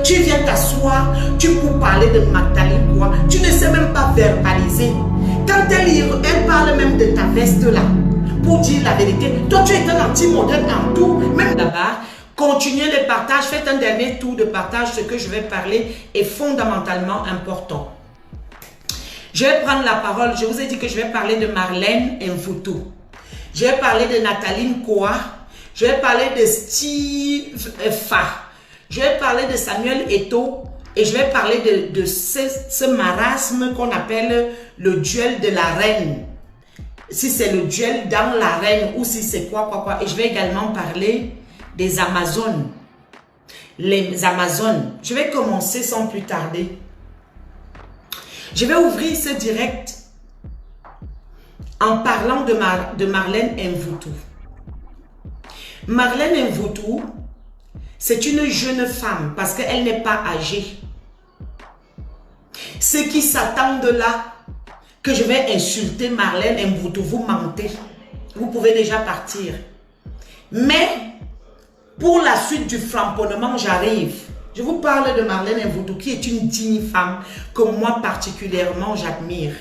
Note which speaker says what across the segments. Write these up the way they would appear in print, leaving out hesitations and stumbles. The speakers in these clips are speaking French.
Speaker 1: Tu viens t'asseoir, tu peux parler de Magdalene quoi. Tu ne sais même pas verbaliser. Quand elle parle même de ta veste là, pour dire la vérité, toi tu es un anti-modèle en tout, même là-bas. Continuez le partage, faites un dernier tour de partage. Ce que je vais parler est fondamentalement important. Je vais prendre la parole. Je vous ai dit que je vais parler de Marlène Mvutu. Je vais parler de Nathalie Koa. Je vais parler de Steve Fa. Je vais parler de Samuel Eto'o. Et je vais parler de ce marasme qu'on appelle le duel de la reine. Si c'est le duel dans l'arène ou si c'est quoi. Et je vais également parler des Amazones. Les Amazones. Je vais commencer sans plus tarder. Je vais ouvrir ce direct en parlant de Marlène Mvutu. Marlène Mvutu, c'est une jeune femme parce qu'elle n'est pas âgée. Ceux qui s'attendent là, que je vais insulter Marlène Mvutu, vous mentez. Vous pouvez déjà partir. Mais, pour la suite du framponnement, j'arrive. Je vous parle de Marlène Mvutu, qui est une digne femme que moi particulièrement j'admire.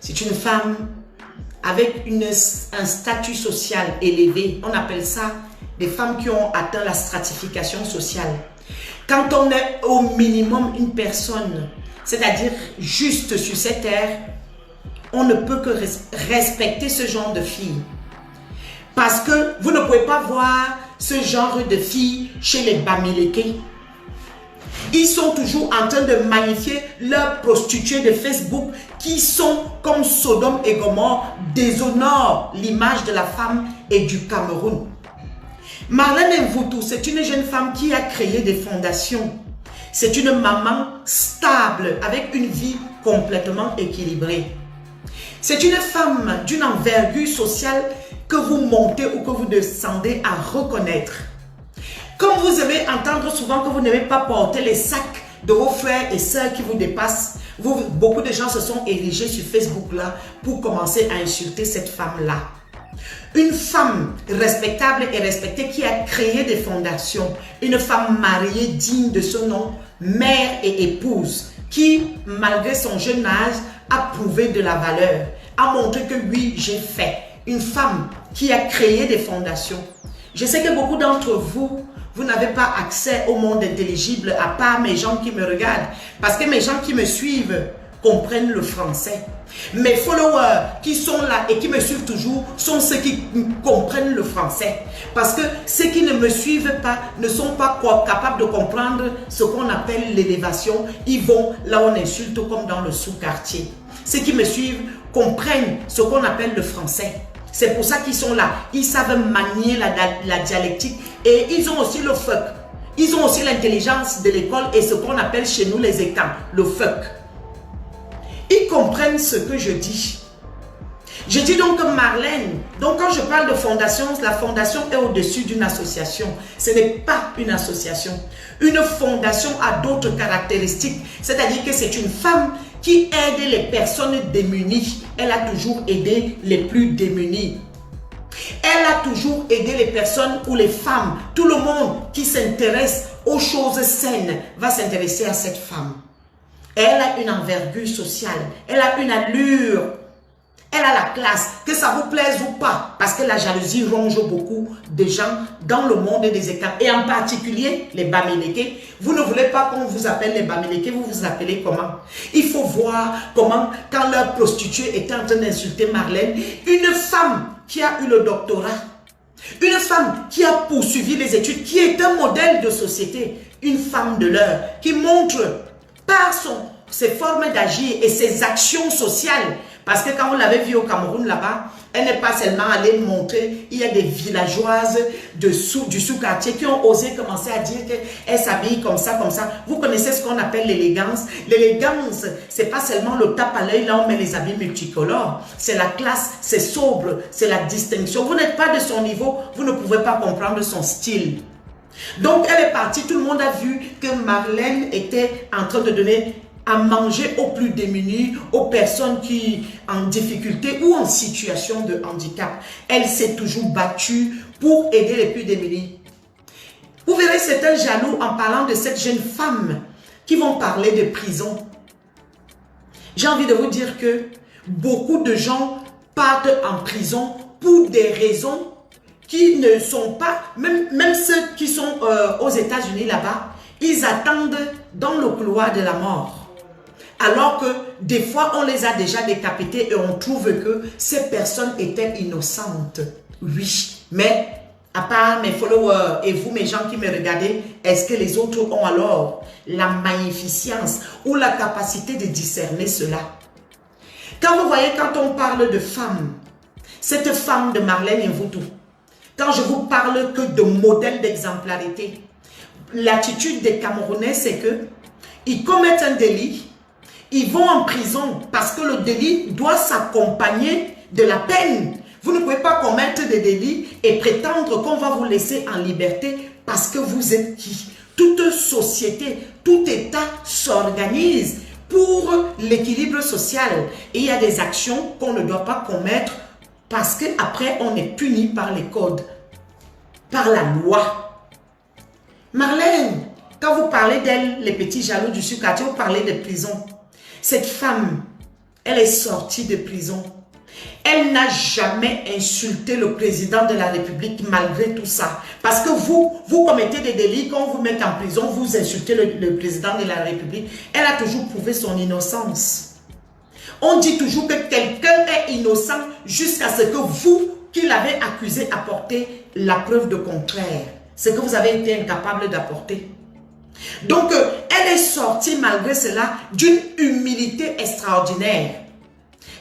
Speaker 1: C'est une femme avec un statut social élevé. On appelle ça des femmes qui ont atteint la stratification sociale. Quand on est au minimum une personne, c'est-à-dire juste sur cette terre, on ne peut que respecter ce genre de filles. Parce que vous ne pouvez pas voir ce genre de filles chez les Bamileke. Ils sont toujours en train de magnifier leurs prostituées de Facebook qui sont comme Sodome et Gomorrhe, déshonorent l'image de la femme et du Cameroun. Marlène Mvutu, c'est une jeune femme qui a créé des fondations. C'est une maman stable avec une vie complètement équilibrée. C'est une femme d'une envergure sociale que vous montez ou que vous descendez à reconnaître. Comme vous allez entendre souvent que vous n'aimez pas porter les sacs de vos frères et sœurs qui vous dépassent, beaucoup de gens se sont érigés sur Facebook là pour commencer à insulter cette femme-là. Une femme respectable et respectée qui a créé des fondations. Une femme mariée digne de ce nom, mère et épouse, qui, malgré son jeune âge, a prouvé de la valeur, a montré que oui, j'ai fait. Une femme qui a créé des fondations. Je sais que beaucoup d'entre vous, vous n'avez pas accès au monde intelligible à part mes gens qui me regardent. Parce que mes gens qui me suivent comprennent le français. Mes followers qui sont là et qui me suivent toujours sont ceux qui comprennent le français. Parce que ceux qui ne me suivent pas ne sont pas capables de comprendre ce qu'on appelle l'élévation. Ils vont là où on insulte comme dans le sous-quartier. Ceux qui me suivent comprennent ce qu'on appelle le français. C'est pour ça qu'ils sont là. Ils savent manier la dialectique et ils ont aussi le fuck. Ils ont aussi l'intelligence de l'école et ce qu'on appelle chez nous les écans, le fuck. Ils comprennent ce que je dis. Je dis donc que Marlène, donc quand je parle de fondation, la fondation est au-dessus d'une association. Ce n'est pas une association. Une fondation a d'autres caractéristiques. C'est-à-dire que c'est une femme qui aide les personnes démunies. Elle a toujours aidé les plus démunis. Elle a toujours aidé les personnes ou les femmes. Tout le monde qui s'intéresse aux choses saines va s'intéresser à cette femme. Elle a une envergure sociale. Elle a une allure. Elle a la classe. Que ça vous plaise ou pas. Parce que la jalousie ronge beaucoup de gens dans le monde des écarts. Et en particulier les Bamileke. Vous ne voulez pas qu'on vous appelle les Bamileke. Vous vous appelez comment? Il faut voir comment, quand leur prostituée était en train d'insulter Marlène, une femme qui a eu le doctorat, une femme qui a poursuivi les études, qui est un modèle de société, une femme de l'heure, qui montre par ses formes d'agir et ses actions sociales. Parce que quand vous l'avez vu au Cameroun là-bas, elle n'est pas seulement allée montrer, il y a des villageoises du sous-quartier qui ont osé commencer à dire qu'elle s'habille comme ça, comme ça. Vous connaissez ce qu'on appelle l'élégance. L'élégance, c'est pas seulement le tape à l'œil, là on met les habits multicolores. C'est la classe, c'est sobre, c'est la distinction. Vous n'êtes pas de son niveau, vous ne pouvez pas comprendre son style. Donc elle est partie, tout le monde a vu que Marlène était en train de donner à manger aux plus démunis, aux personnes qui en difficulté ou en situation de handicap. Elle s'est toujours battue pour aider les plus démunis. Vous verrez certains jaloux en parlant de cette jeune femme qui vont parler de prison. J'ai envie de vous dire que beaucoup de gens partent en prison pour des raisons qui ne sont pas, même ceux qui sont aux États-Unis là-bas, ils attendent dans le couloir de la mort. Alors que des fois, on les a déjà décapités et on trouve que ces personnes étaient innocentes. Oui, mais à part mes followers et vous, mes gens qui me regardez, est-ce que les autres ont alors la magnificence ou la capacité de discerner cela? Quand vous voyez, quand on parle de femme, cette femme de Marlène Mvuto, quand je vous parle que de modèle d'exemplarité, l'attitude des Camerounais, c'est que ils commettent un délit, ils vont en prison parce que le délit doit s'accompagner de la peine. Vous ne pouvez pas commettre des délits et prétendre qu'on va vous laisser en liberté parce que vous êtes qui? Toute société, tout État s'organise pour l'équilibre social. Et il y a des actions qu'on ne doit pas commettre parce qu'après on est puni par les codes, par la loi. Marlène, quand vous parlez d'elle, les petits jaloux du sucre, vous parlez de prison. Cette femme, elle est sortie de prison. Elle n'a jamais insulté le président de la République malgré tout ça. Parce que vous commettez des délits, quand vous mettez en prison, vous insultez le président de la République. Elle a toujours prouvé son innocence. On dit toujours que quelqu'un est innocent jusqu'à ce que vous, qui l'avez accusé, apportez la preuve de contraire. Ce que vous avez été incapable d'apporter. Donc, elle est sortie malgré cela d'une humilité extraordinaire.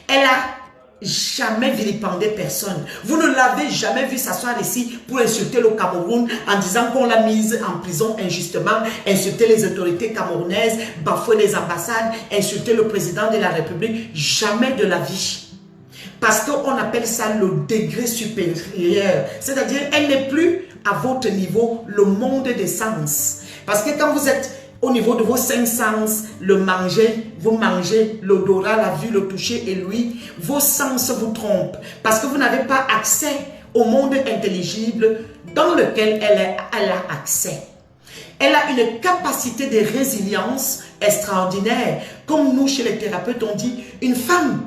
Speaker 1: Elle a jamais vilipendé personne. Vous ne l'avez jamais vu s'asseoir ici pour insulter le Cameroun en disant qu'on l'a mise en prison injustement, insulter les autorités camerounaises, bafouer les ambassades, insulter le président de la République. Jamais de la vie. Parce qu'on appelle ça le degré supérieur. C'est-à-dire, elle n'est plus à votre niveau, le monde des sens. Parce que quand vous êtes au niveau de vos 5 sens, le manger, vous mangez, l'odorat, la vue, le toucher et l'ouïe, vos sens vous trompent. Parce que vous n'avez pas accès au monde intelligible dans lequel elle a accès. Elle a une capacité de résilience extraordinaire. Comme nous, chez les thérapeutes, on dit, une femme,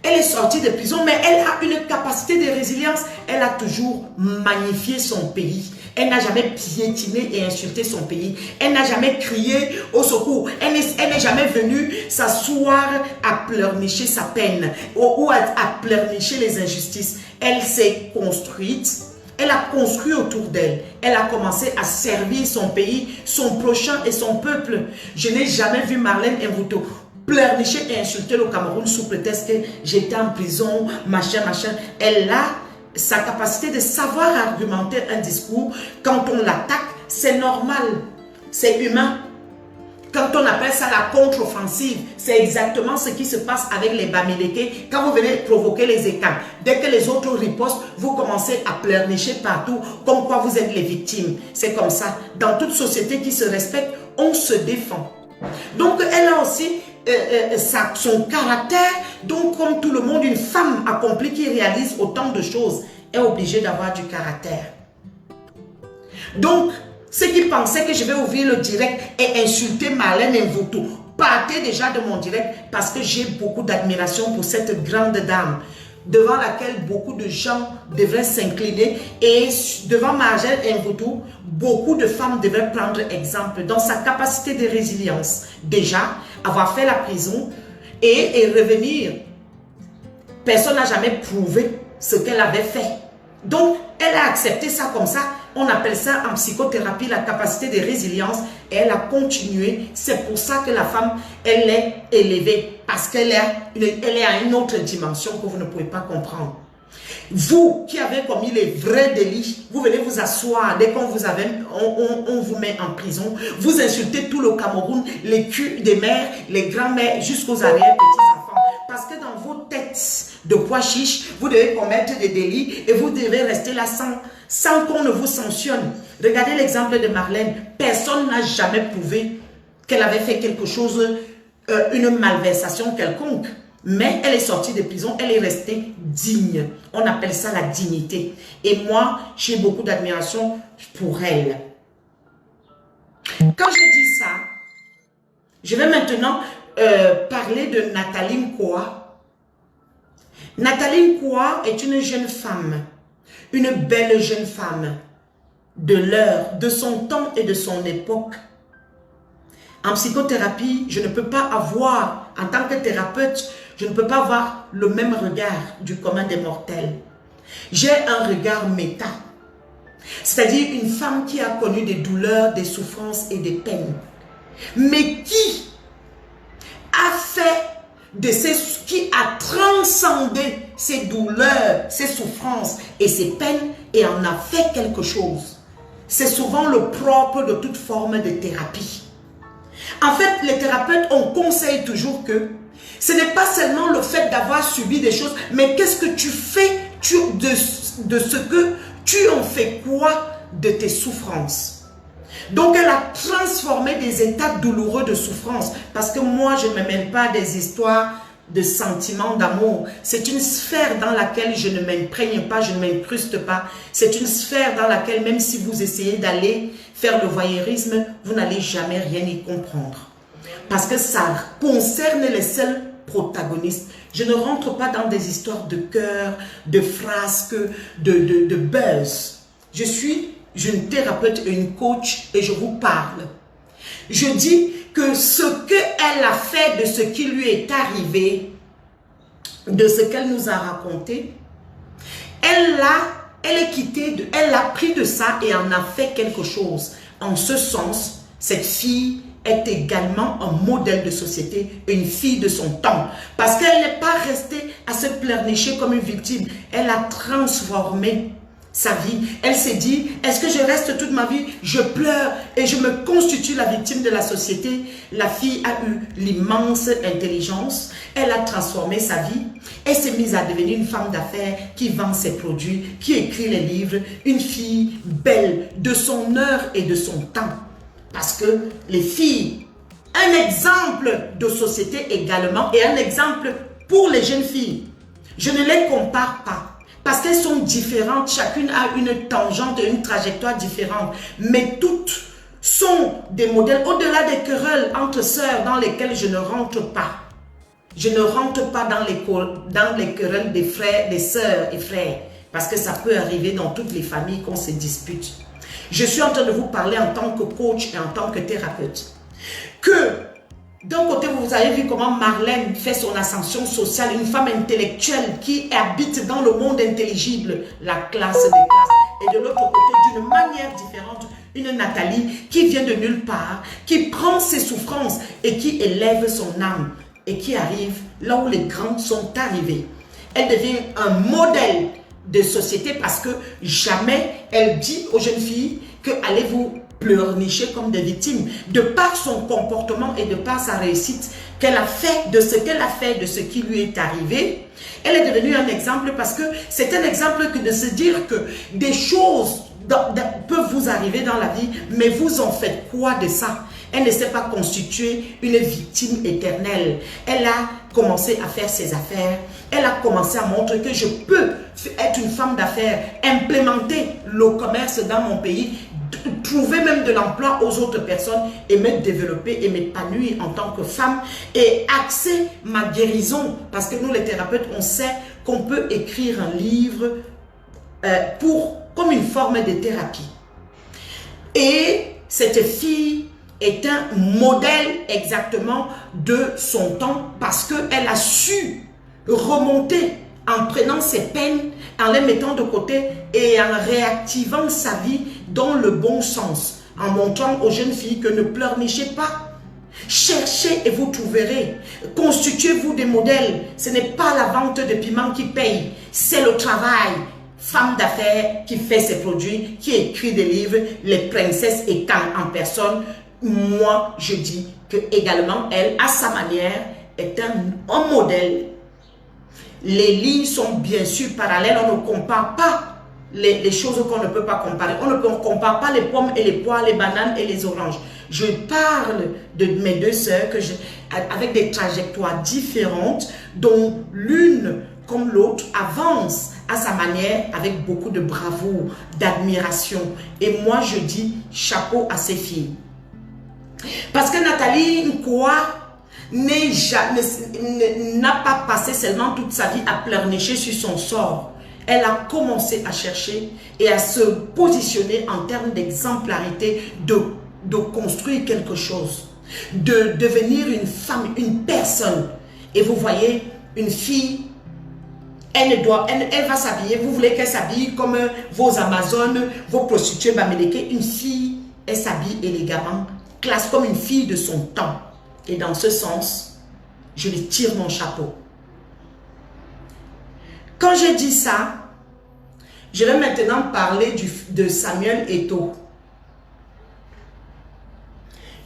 Speaker 1: elle est sortie de prison, mais elle a une capacité de résilience. Elle a toujours magnifié son pays. Elle n'a jamais piétiné et insulté son pays. Elle n'a jamais crié au secours. Elle n'est jamais venue s'asseoir à pleurnicher sa peine ou à pleurnicher les injustices. Elle s'est construite. Elle a construit autour d'elle. Elle a commencé à servir son pays, son prochain et son peuple. Je n'ai jamais vu Marlène Mvuto pleurnicher et insulter le Cameroun sous prétexte que j'étais en prison, machin. Elle a sa capacité de savoir argumenter un discours. Quand on l'attaque, c'est normal, c'est humain. Quand on appelle ça la contre-offensive, c'est exactement ce qui se passe avec les Bamileke. Quand vous venez provoquer les écarts, dès que les autres ripostent, vous commencez à pleurnicher partout, comme quoi vous êtes les victimes. C'est comme ça. Dans toute société qui se respecte, on se défend. Donc, elle a aussi son caractère. Donc, comme tout le monde, une femme accomplie qui réalise autant de choses est obligée d'avoir du caractère. Donc, ceux qui pensaient que je vais ouvrir le direct et insulter Marlène Mvuto, partez déjà de mon direct parce que j'ai beaucoup d'admiration pour cette grande dame devant laquelle beaucoup de gens devraient s'incliner, et devant Marlène Mvuto, beaucoup de femmes devraient prendre exemple dans sa capacité de résilience. Déjà, avoir fait la prison et revenir. Personne n'a jamais prouvé ce qu'elle avait fait. Donc, elle a accepté ça comme ça. On appelle ça en psychothérapie la capacité de résilience, et elle a continué. C'est pour ça que la femme, elle est élevée, parce qu'elle est à une autre dimension que vous ne pouvez pas comprendre. Vous qui avez commis les vrais délits, vous venez vous asseoir dès qu'on vous avait, on vous met en prison. Vous insultez tout le Cameroun, les culs des mères, les grands-mères, jusqu'aux arrière-petits-enfants. Parce que dans vos têtes de pois chiches, vous devez commettre des délits et vous devez rester là sans qu'on ne vous sanctionne. Regardez l'exemple de Marlène. Personne n'a jamais prouvé qu'elle avait fait quelque chose, une malversation quelconque. Mais elle est sortie de prison, elle est restée digne. On appelle ça la dignité. Et moi, j'ai beaucoup d'admiration pour elle. Quand je dis ça, je vais maintenant parler de Nathalie Nkoa. Nathalie Nkoa est une jeune femme, une belle jeune femme de l'heure, de son temps et de son époque. En psychothérapie, je ne peux pas avoir, en tant que thérapeute, je ne peux pas avoir le même regard du commun des mortels. J'ai un regard méta, c'est-à-dire une femme qui a connu des douleurs, des souffrances et des peines, mais qui a qui a transcendé ces douleurs, ces souffrances et ces peines et en a fait quelque chose. C'est souvent le propre de toute forme de thérapie. En fait, les thérapeutes, on conseille toujours que ce n'est pas seulement le fait d'avoir subi des choses, mais qu'est-ce que tu fais de ce que tu en fais quoi de tes souffrances. Donc, elle a transformé des états douloureux de souffrance. Parce que moi, je ne me mêle pas des histoires de sentiments d'amour. C'est une sphère dans laquelle je ne m'imprègne pas, je ne m'incruste pas. C'est une sphère dans laquelle, même si vous essayez d'aller faire le voyeurisme, vous n'allez jamais rien y comprendre. Parce que ça concerne les seuls protagonistes. Je ne rentre pas dans des histoires de cœur, de frasques, de buzz. Je suis une thérapeute et une coach et je vous parle. Je dis que ce qu'elle a fait de ce qui lui est arrivé, de ce qu'elle nous a raconté, elle a pris de ça et en a fait quelque chose. En ce sens, cette fille est également un modèle de société, une fille de son temps. Parce qu'elle n'est pas restée à se pleurnicher comme une victime. Elle a transformé sa vie. Elle s'est dit, est-ce que je reste toute ma vie? Je pleure et je me constitue la victime de la société. La fille a eu l'immense intelligence. Elle a transformé sa vie. Elle s'est mise à devenir une femme d'affaires qui vend ses produits, qui écrit les livres. Une fille belle de son heure et de son temps. Parce que les filles, un exemple de société également et un exemple pour les jeunes filles. Je ne les compare pas. Parce qu'elles sont différentes, chacune a une tangente et une trajectoire différente. Mais toutes sont des modèles au-delà des querelles entre sœurs dans lesquelles je ne rentre pas. Je ne rentre pas dans les querelles des frères, des sœurs et frères. Parce que ça peut arriver dans toutes les familles qu'on se dispute. Je suis en train de vous parler en tant que coach et en tant que thérapeute. Que d'un côté, vous avez vu comment Marlène fait son ascension sociale, une femme intellectuelle qui habite dans le monde intelligible, la classe des classes. Et de l'autre côté, d'une manière différente, une Nathalie qui vient de nulle part, qui prend ses souffrances et qui élève son âme et qui arrive là où les grands sont arrivés. Elle devient un modèle de société parce que jamais elle dit aux jeunes filles que allez-vous pleurnicher comme des victimes. De par son comportement et de par sa réussite qu'elle a fait, de ce qu'elle a fait, de ce qui lui est arrivé, elle est devenue un exemple parce que c'est un exemple que de se dire que des choses peuvent vous arriver dans la vie, mais vous en faites quoi de ça? Elle ne s'est pas constituée une victime éternelle. Elle a commencé à faire ses affaires. Elle a commencé à montrer que je peux être une femme d'affaires, implémenter le commerce dans mon pays, trouver même de l'emploi aux autres personnes et me développer et m'épanouir en tant que femme et axer ma guérison. Parce que nous, les thérapeutes, on sait qu'on peut écrire un livre comme une forme de thérapie. Et cette fille est un modèle exactement de son temps parce qu'elle a su remonter en prenant ses peines, en les mettant de côté et en réactivant sa vie dans le bon sens, en montrant aux jeunes filles que ne pleurnichez pas. Cherchez et vous trouverez. Constituez-vous des modèles. Ce n'est pas la vente de piments qui paye, c'est le travail. Femme d'affaires qui fait ses produits, qui écrit des livres, les princesses et quand en personne. Moi, je dis que également, elle, à sa manière, est un modèle. Les lignes sont bien sûr parallèles, on ne compare pas les choses qu'on ne peut pas comparer. On ne compare pas les pommes et les poires, les bananes et les oranges. Je parle de mes deux sœurs avec des trajectoires différentes, dont l'une comme l'autre avance à sa manière avec beaucoup de bravoure, d'admiration. Et moi, je dis chapeau à ces filles. Parce que Nathalie Nkoa n'a pas passé seulement toute sa vie à pleurnicher sur son sort. Elle a commencé à chercher et à se positionner en termes d'exemplarité, de construire quelque chose, de devenir une femme, une personne. Et vous voyez, une fille, elle va s'habiller, vous voulez qu'elle s'habille comme vos Amazones, vos prostituées Bamileke. Une fille, elle s'habille élégamment, classe comme une fille de son temps. Et dans ce sens, je lui tire mon chapeau. Quand je dis ça, je vais maintenant parler de Samuel Eto'o.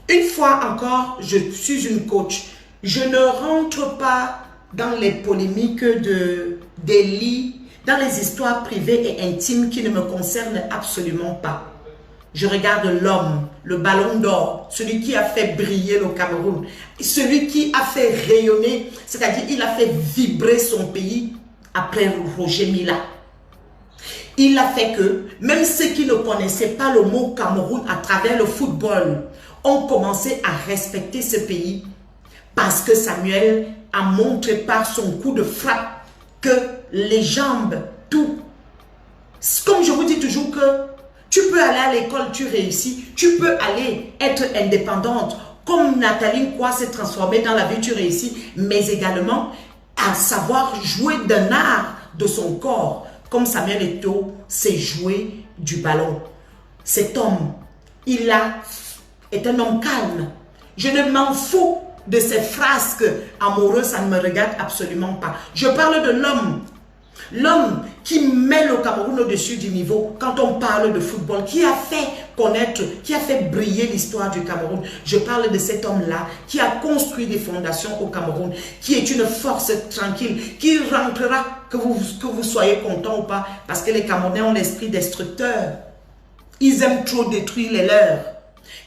Speaker 1: Une fois encore, je suis une coach. Je ne rentre pas dans les polémiques d'Eli, dans les histoires privées et intimes qui ne me concernent absolument pas. Je regarde l'homme, le ballon d'or, celui qui a fait briller le Cameroun, celui qui a fait rayonner, c'est-à-dire il a fait vibrer son pays après Roger Mila. Il a fait que même ceux qui ne connaissaient pas le mot Cameroun à travers le football ont commencé à respecter ce pays parce que Samuel a montré par son coup de frappe que les jambes, tout. Comme je vous dis toujours que tu peux aller à l'école, tu réussis, tu peux aller être indépendante. Comme Nathalie Nkoa s'est transformée dans la vie, tu réussis, mais également à savoir jouer d'un art de son corps. Comme Samuel Eto'o s'est joué du ballon. Cet homme, est un homme calme. Je ne m'en fous de ces frasques amoureuses, ça ne me regarde absolument pas. Je parle de l'homme. L'homme qui met le Cameroun au-dessus du niveau quand on parle de football, qui a fait connaître, qui a fait briller l'histoire du Cameroun. Je parle de cet homme-là qui a construit des fondations au Cameroun, qui est une force tranquille, qui rentrera, que vous soyez content ou pas, parce que les Camerounais ont l'esprit destructeur. Ils aiment trop détruire les leurs.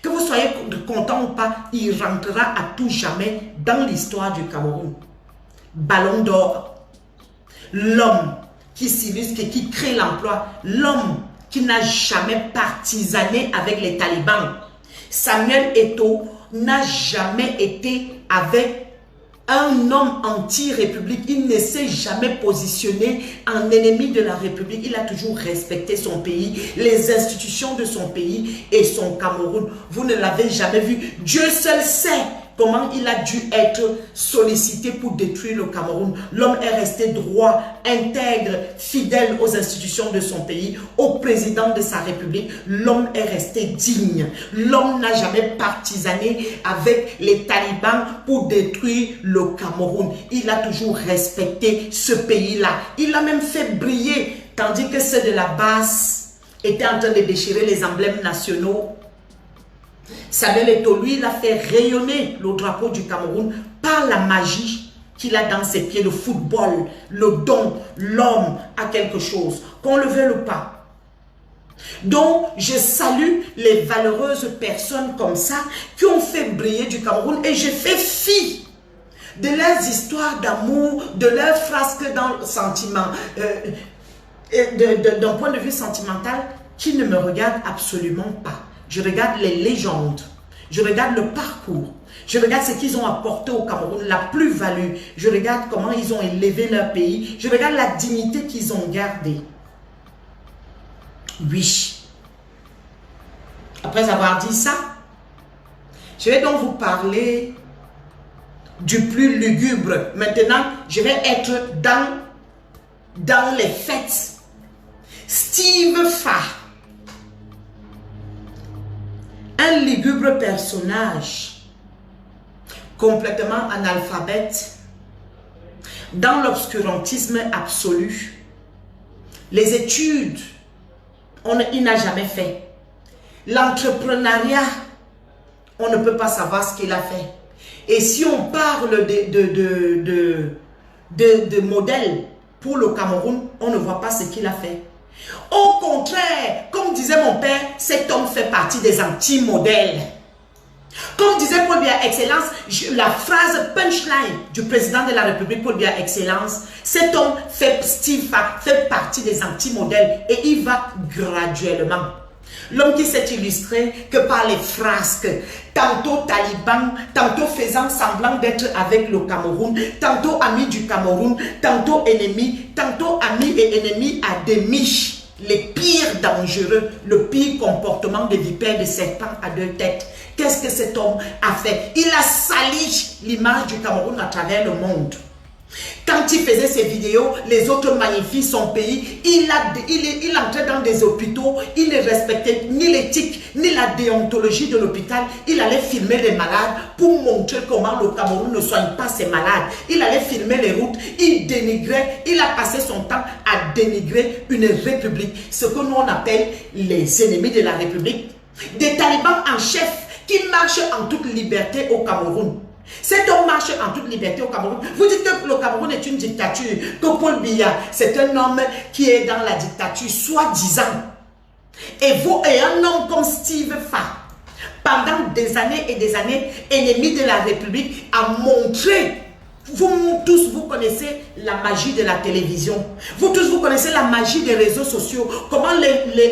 Speaker 1: Que vous soyez content ou pas, il rentrera à tout jamais dans l'histoire du Cameroun. Ballon d'or. L'homme qui s'illustre et qui crée l'emploi. L'homme qui n'a jamais partisané avec les talibans. Samuel Eto'o n'a jamais été avec un homme anti-république. Il ne s'est jamais positionné en ennemi de la République. Il a toujours respecté son pays, les institutions de son pays et son Cameroun. Vous ne l'avez jamais vu. Dieu seul sait comment il a dû être sollicité pour détruire le Cameroun. L'homme est resté droit, intègre, fidèle aux institutions de son pays, au président de sa République. L'homme est resté digne. L'homme n'a jamais partisané avec les talibans pour détruire le Cameroun. Il a toujours respecté ce pays-là. Il a même fait briller, tandis que ceux de la base étaient en train de déchirer les emblèmes nationaux. Samuel Eto'o, lui, il a fait rayonner le drapeau du Cameroun par la magie qu'il a dans ses pieds, le football, le don. L'homme a quelque chose, qu'on le veuille ou pas. Donc, je salue les valeureuses personnes comme ça qui ont fait briller du Cameroun et je fais fi de leurs histoires d'amour, de leurs frasques dans le sentiment, d'un point de vue sentimental qui ne me regarde absolument pas. Je regarde les légendes, je regarde le parcours, je regarde ce qu'ils ont apporté au Cameroun, la plus-value, je regarde comment ils ont élevé leur pays, je regarde la dignité qu'ils ont gardée. Oui. Après avoir dit ça, je vais donc vous parler du plus lugubre. Maintenant, je vais être dans les fêtes. Steve Fa. Un lugubre personnage, complètement analphabète, dans l'obscurantisme absolu. Les études, il n'a jamais fait. L'entrepreneuriat, on ne peut pas savoir ce qu'il a fait. Et si on parle de modèle pour le Cameroun, on ne voit pas ce qu'il a fait. Au contraire, comme disait mon père, cet homme fait partie des anti-modèles. Comme disait Paul Biya Excellence, la phrase punchline du président de la République, Paul Biya Excellence, cet homme fait partie des anti-modèles et il va graduellement. L'homme qui s'est illustré que par les frasques, tantôt talibans, tantôt faisant semblant d'être avec le Cameroun, tantôt amis du Cameroun, tantôt ennemis, tantôt amis et ennemis à demi. Les pires dangereux, le pire comportement de vipères, de serpents à deux têtes. Qu'est-ce que cet homme a fait? Il a sali l'image du Cameroun à travers le monde. Quand il faisait ses vidéos, les autres magnifient son pays. Il entrait dans des hôpitaux, il ne respectait ni l'éthique, ni la déontologie de l'hôpital. Il allait filmer les malades pour montrer comment le Cameroun ne soigne pas ses malades. Il allait filmer les routes, il dénigrait, il a passé son temps à dénigrer une république. Ce que nous on appelle les ennemis de la république. Des talibans en chef qui marchent en toute liberté au Cameroun. Cet homme marche en toute liberté au Cameroun. Vous dites que le Cameroun est une dictature, que Paul Biya, c'est un homme qui est dans la dictature, soi-disant. Et un homme comme Steve Fa, pendant des années et des années, ennemi de la République, a montré, vous tous, vous connaissez la magie de la télévision. Vous tous, vous connaissez la magie des réseaux sociaux. Comment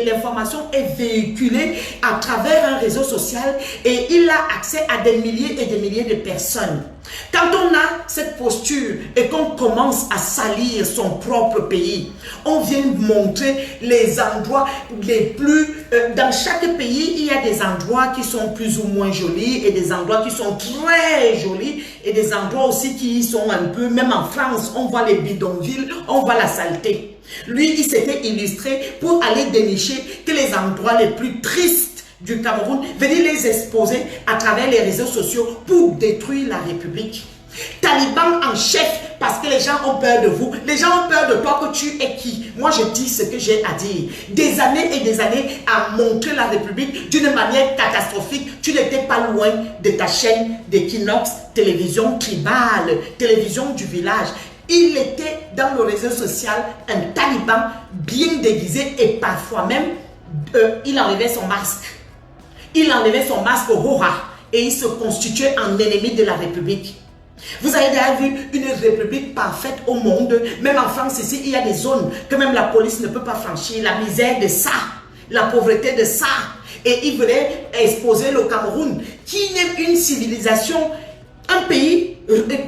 Speaker 1: l'information est véhiculée à travers un réseau social et il a accès à des milliers et des milliers de personnes. Quand on a cette posture et qu'on commence à salir son propre pays, on vient montrer les endroits les plus... dans chaque pays, il y a des endroits qui sont plus ou moins jolis et des endroits qui sont très jolis et des endroits aussi qui sont un peu... Même en France, on voit les bidonvilles, on voit la saleté. Lui, il s'était illustré pour aller dénicher que les endroits les plus tristes du Cameroun, venir les exposer à travers les réseaux sociaux pour détruire la République. Taliban en chef, parce que les gens ont peur de vous. Les gens ont peur de toi, que tu es qui? Moi, je dis ce que j'ai à dire. Des années et des années à montrer la République d'une manière catastrophique. Tu n'étais pas loin de ta chaîne d'Equinox, télévision tribale, télévision du village. Il était dans le réseau social un taliban bien déguisé et parfois même, il enlevait son masque. Il enlevait son masque au Hora et il se constituait en ennemi de la République. Vous avez déjà vu une république parfaite au monde. Même en France ici, il y a des zones que même la police ne peut pas franchir. La misère de ça, la pauvreté de ça. Et il voulait exposer le Cameroun, qui est une civilisation, un pays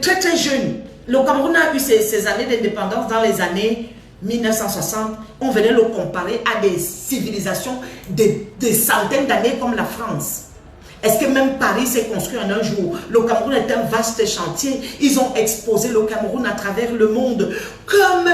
Speaker 1: très très jeune. Le Cameroun a eu ses années d'indépendance dans les années 1960, on venait le comparer à des civilisations des centaines d'années comme la France. Est-ce que même Paris s'est construit en un jour? Le Cameroun est un vaste chantier. Ils ont exposé le Cameroun à travers le monde comme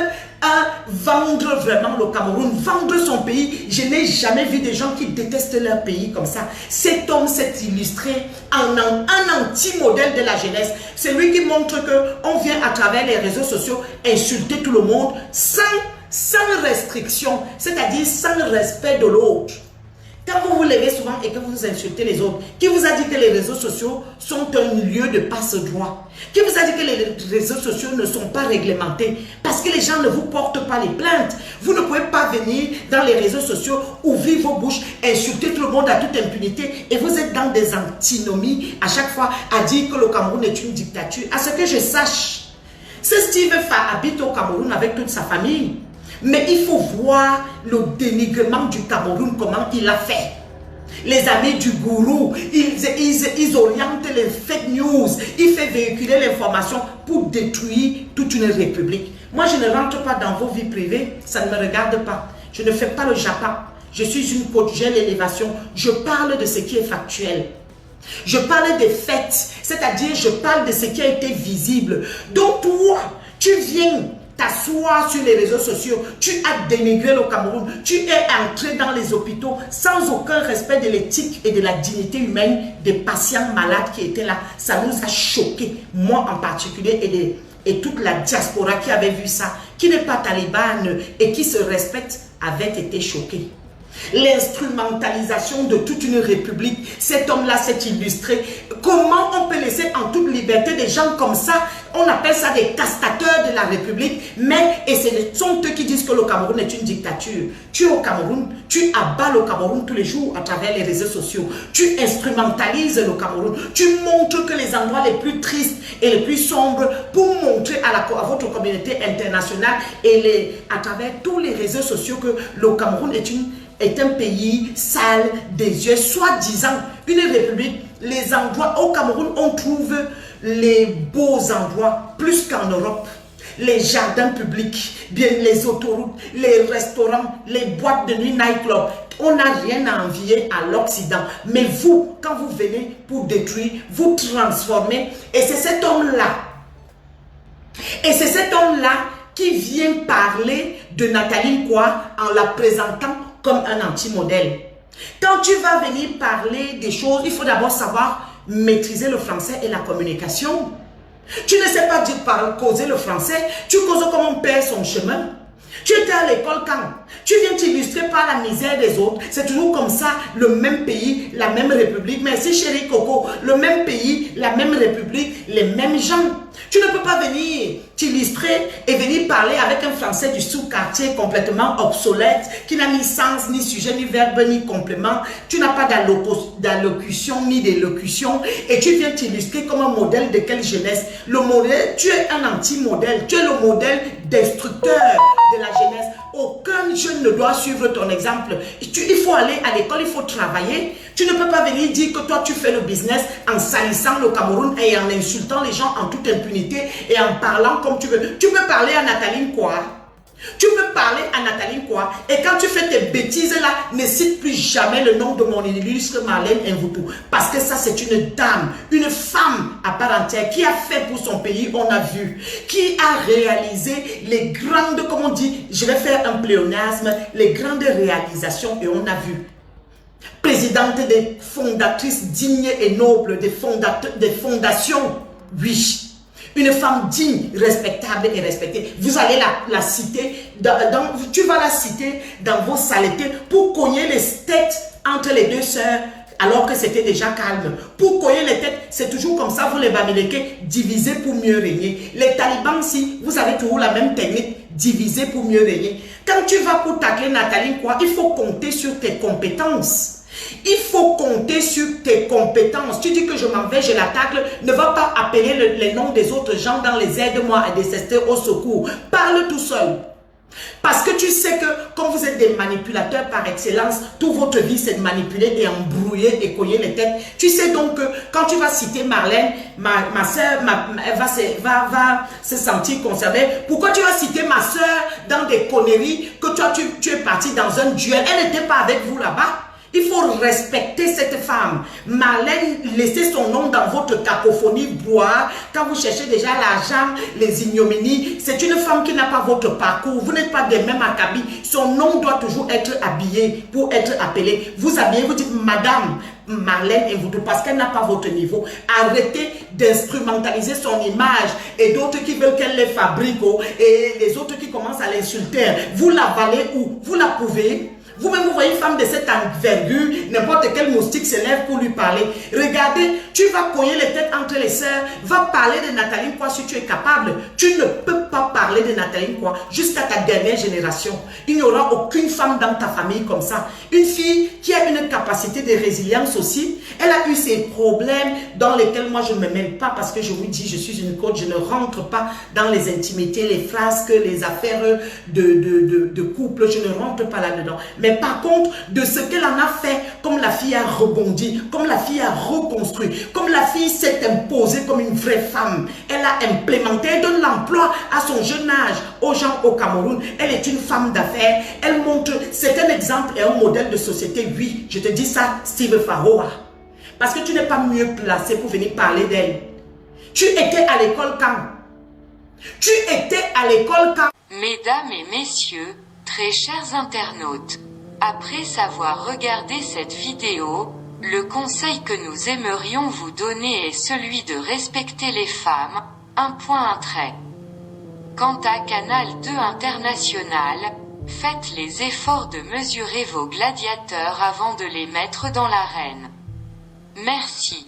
Speaker 1: vendre vraiment le Cameroun, vendre son pays. Je n'ai jamais vu des gens qui détestent leur pays comme ça. Cet homme s'est illustré en un anti-modèle de la jeunesse. C'est lui qui montre qu'on vient à travers les réseaux sociaux insulter tout le monde sans restriction, c'est-à-dire sans respect de l'autre. Quand vous vous levez souvent et que vous insultez les autres, qui vous a dit que les réseaux sociaux sont un lieu de passe-droit? Qui vous a dit que les réseaux sociaux ne sont pas réglementés? Parce que les gens ne vous portent pas les plaintes. Vous ne pouvez pas venir dans les réseaux sociaux, ouvrir vos bouches, insulter tout le monde à toute impunité et vous êtes dans des antinomies à chaque fois à dire que le Cameroun est une dictature. À ce que je sache, ce Steve Fa habite au Cameroun avec toute sa famille. Mais il faut voir le dénigrement du Cameroun, comment il a fait. Les amis du gourou, ils orientent les fake news, ils font véhiculer l'information pour détruire toute une république. Moi, je ne rentre pas dans vos vies privées, ça ne me regarde pas. Je ne fais pas le Japon. Je suis une coach, j'ai l'élévation. Je parle de ce qui est factuel. Je parle des faits, c'est-à-dire je parle de ce qui a été visible. Donc toi, tu viens t'asseoir sur les réseaux sociaux, tu as dénigré le Cameroun, tu es entré dans les hôpitaux sans aucun respect de l'éthique et de la dignité humaine des patients malades qui étaient là. Ça nous a choqués, moi en particulier et toute la diaspora qui avait vu ça, qui n'est pas talibane et qui se respecte, avait été choquée. L'instrumentalisation de toute une république, cet homme-là s'est illustré. Comment on peut laisser en toute liberté des gens comme ça? On appelle ça des castateurs de la République, et ce sont eux qui disent que le Cameroun est une dictature. Tu es au Cameroun, tu abats le Cameroun tous les jours à travers les réseaux sociaux. Tu instrumentalises le Cameroun, tu montres que les endroits les plus tristes et les plus sombres pour montrer à votre communauté internationale et à travers tous les réseaux sociaux que le Cameroun est une est un pays sale, désuet, soi-disant une république. Les endroits au Cameroun, on trouve les beaux endroits plus qu'en Europe. Les jardins publics, bien les autoroutes, les restaurants, les boîtes de nuit, nightclubs. On n'a rien à envier à l'Occident. Mais vous, quand vous venez pour détruire, vous transformez. Et c'est cet homme-là. Et c'est cet homme-là qui vient parler de Nathalie Nkwa en la présentant comme un anti-modèle. Quand tu vas venir parler des choses, il faut d'abord savoir maîtriser le français et la communication. Tu ne sais pas causer le français, tu causes comme on perd son chemin. Tu étais à l'école quand? Tu viens t'illustrer par la misère des autres. C'est toujours comme ça, le même pays, la même république. Merci chérie Coco, le même pays, la même république, les mêmes gens. Tu ne peux pas venir t'illustrer et venir parler avec un français du sous-quartier complètement obsolète, qui n'a ni sens, ni sujet, ni verbe, ni complément. Tu n'as pas d'allocution, ni d'élocution. Et tu viens t'illustrer comme un modèle de quelle jeunesse? Le modèle, tu es un anti-modèle. Tu es le modèle destructeur de la jeunesse. Aucun jeune ne doit suivre ton exemple. Il faut aller à l'école, il faut travailler. Tu ne peux pas venir dire que toi tu fais le business en salissant le Cameroun et en insultant les gens en toute impunité et en parlant comme tu veux. Tu peux parler à Nathalie Nkwa. Tu peux parler à Nathalie Nkwa. Et quand tu fais tes bêtises là, ne cite plus jamais le nom de mon illustre Marlène Mvutu. Parce que ça c'est une dame, une femme à part entière qui a fait pour son pays, on a vu. Qui a réalisé les grandes, comme on dit, je vais faire un pléonasme, les grandes réalisations et on a vu. Présidente des fondatrices dignes et nobles, des fondations, oui. Une femme digne, respectable et respectée. Vous allez la citer, tu vas la citer dans vos saletés pour cogner les têtes entre les deux sœurs alors que c'était déjà calme. Pour cogner les têtes, c'est toujours comme ça, vous les Bamileke, diviser pour mieux régner. Les talibans, si vous avez toujours la même technique, diviser pour mieux régner. Quand tu vas pour tacler Nathalie Nkwa, il faut compter sur tes compétences. Il faut compter sur tes compétences. Tu dis que je m'en vais, je l'attaque. Ne va pas appeler les noms des autres gens dans les aides-moi à décester au secours. Parle tout seul. Parce que tu sais que comme vous êtes des manipulateurs par excellence, toute votre vie c'est de manipuler et embrouiller et cogner les têtes. Tu sais donc que quand tu vas citer Marlène, ma soeur elle va se sentir concernée. Pourquoi tu vas citer ma soeur dans des conneries que toi tu es parti dans un duel? Elle n'était pas avec vous là-bas. Il faut respecter cette femme. Marlène, laissez son nom dans votre cacophonie boire. Quand vous cherchez déjà l'argent, les ignominies, c'est une femme qui n'a pas votre parcours. Vous n'êtes pas des mêmes acabits. Son nom doit toujours être habillé pour être appelé. Vous habillez, vous dites Madame Marlène Mvutu parce qu'elle n'a pas votre niveau. Arrêtez d'instrumentaliser son image et d'autres qui veulent qu'elle les fabrique et les autres qui commencent à l'insulter. Vous la valez où? Vous la pouvez? Vous-même, vous voyez une femme de cette envergure, n'importe quel moustique se lève pour lui parler. Regardez, tu vas cogner les têtes entre les sœurs, va parler de Nathalie Nkwa si tu es capable. Tu ne peux pas parler de Nathalie Nkwa jusqu'à ta dernière génération. Il n'y aura aucune femme dans ta famille comme ça. Une fille qui a une capacité de résilience aussi, elle a eu ses problèmes dans lesquels moi je ne me mêle pas parce que je vous dis, je suis une coach, je ne rentre pas dans les intimités, les frasques, les affaires de couple, je ne rentre pas là-dedans. Mais par contre, de ce qu'elle en a fait, comme la fille a rebondi, comme la fille a reconstruit, comme la fille s'est imposée comme une vraie femme, elle a implémenté, elle donne l'emploi à son jeune âge aux gens au Cameroun. Elle est une femme d'affaires, elle montre, c'est un exemple et un modèle de société. Oui, je te dis ça, Steve Faroa. Parce que tu n'es pas mieux placé pour venir parler d'elle. Tu étais à l'école quand? Tu étais à l'école quand?
Speaker 2: Mesdames et messieurs, très chers internautes, après avoir regardé cette vidéo, le conseil que nous aimerions vous donner est celui de respecter les femmes, un trait. Quant à Canal 2 International, faites les efforts de mesurer vos gladiateurs avant de les mettre dans l'arène. Merci.